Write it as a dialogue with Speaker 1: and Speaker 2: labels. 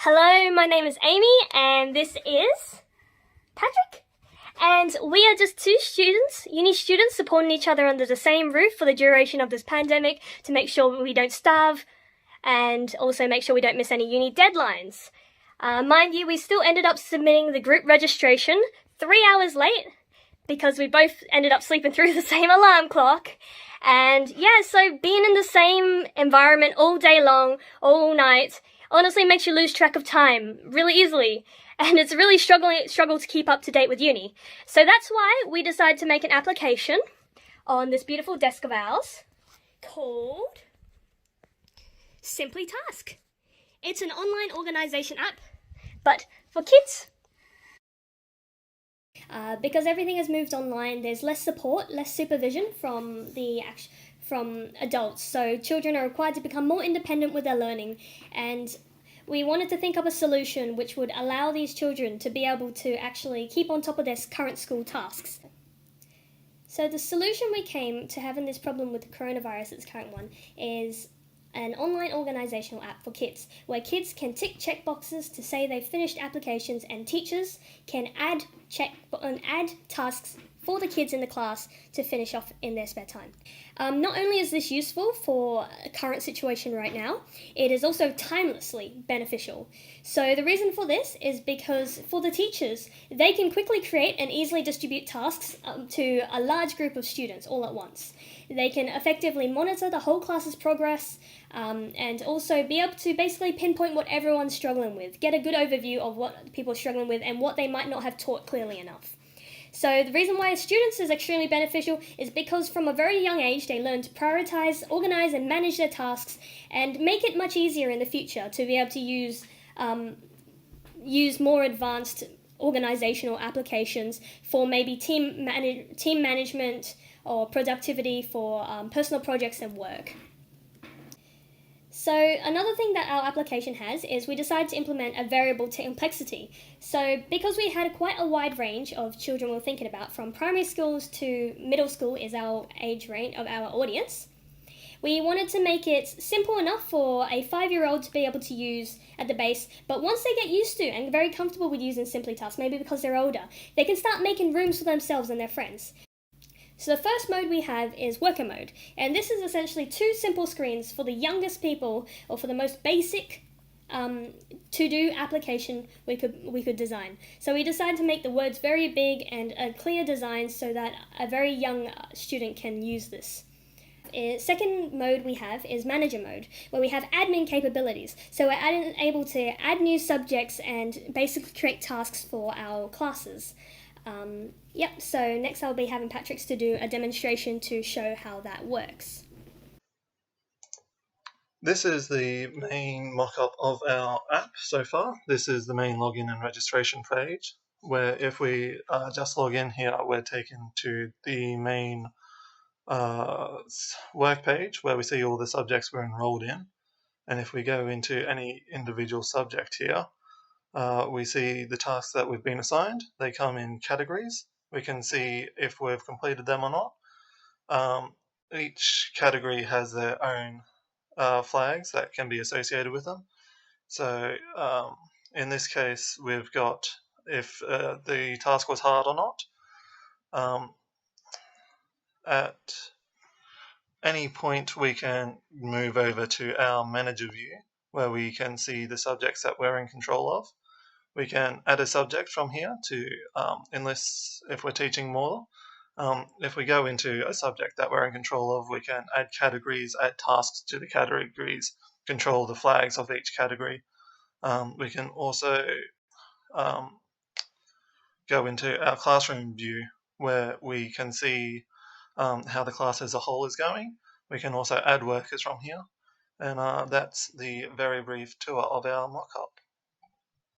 Speaker 1: Hello, my name is Amy and this is Patrick. And we are just two students, uni students, supporting each other under the same roof for the duration of this pandemic to make sure we don't starve and also make sure we don't miss any uni deadlines. Mind you, we still ended up submitting the group registration 3 hours late because we both ended up sleeping through the same alarm clock. And yeah, so being in the same environment all day long, all night, honestly makes you lose track of time really easily. And it's really struggle to keep up to date with uni. So that's why we decided to make an application on this beautiful desk of ours called Simply Task. It's an online organisation app, but for kids. Because everything has moved online, there's less support, less supervision from adults. So children are required to become more independent with their learning, and we wanted to think up a solution which would allow these children to be able to actually keep on top of their current school tasks. So the solution we came to having this problem with the coronavirus, its current one, is an online organisational app for kids, where kids can tick check boxes to say they've finished applications, and teachers can add tasks for the kids in the class to finish off in their spare time. Not only is this useful for a current situation right now, it is also timelessly beneficial. So the reason for this is because for the teachers, they can quickly create and easily distribute tasks to a large group of students all at once. They can effectively monitor the whole class's progress and also be able to basically pinpoint what everyone's struggling with, get a good overview of what people are struggling with and what they might not have taught clearly enough. So the reason why students is extremely beneficial is because from a very young age they learn to prioritise, organise and manage their tasks, and make it much easier in the future to be able to use more advanced organisational applications for maybe team management or productivity for personal projects and work. So another thing that our application has is we decided to implement a variable to complexity. So because we had quite a wide range of children we were thinking about, from primary schools to middle school is our age range of our audience, we wanted to make it simple enough for a 5-year-old to be able to use at the base, but once they get used to and very comfortable with using Simply Task, maybe because they're older, they can start making rooms for themselves and their friends. So the first mode we have is worker mode, and this is essentially 2 simple screens for the youngest people, or for the most basic to-do application we could design. So we decided to make the words very big and a clear design so that a very young student can use this. Second mode we have is manager mode, where we have admin capabilities. So we're able to add new subjects and basically create tasks for our classes. So next I'll be having Patrick to do a demonstration to show how that works.
Speaker 2: This is the main mock-up of our app so far. This is the main login and registration page, where if we just log in here, we're taken to the main work page where we see all the subjects we're enrolled in. And if we go into any individual subject here, we see the tasks that we've been assigned. They come in categories. We can see if we've completed them or not. Each category has their own flags that can be associated with them. So in this case, we've got if the task was hard or not. At any point, we can move over to our manager view, where we can see the subjects that we're in control of. We can add a subject from here to enlist if we're teaching more. If we go into a subject that we're in control of, we can add categories, add tasks to the categories, control the flags of each category. We can also go into our classroom view, where we can see how the class as a whole is going. We can also add workers from here. And that's the very brief tour of our mock-up.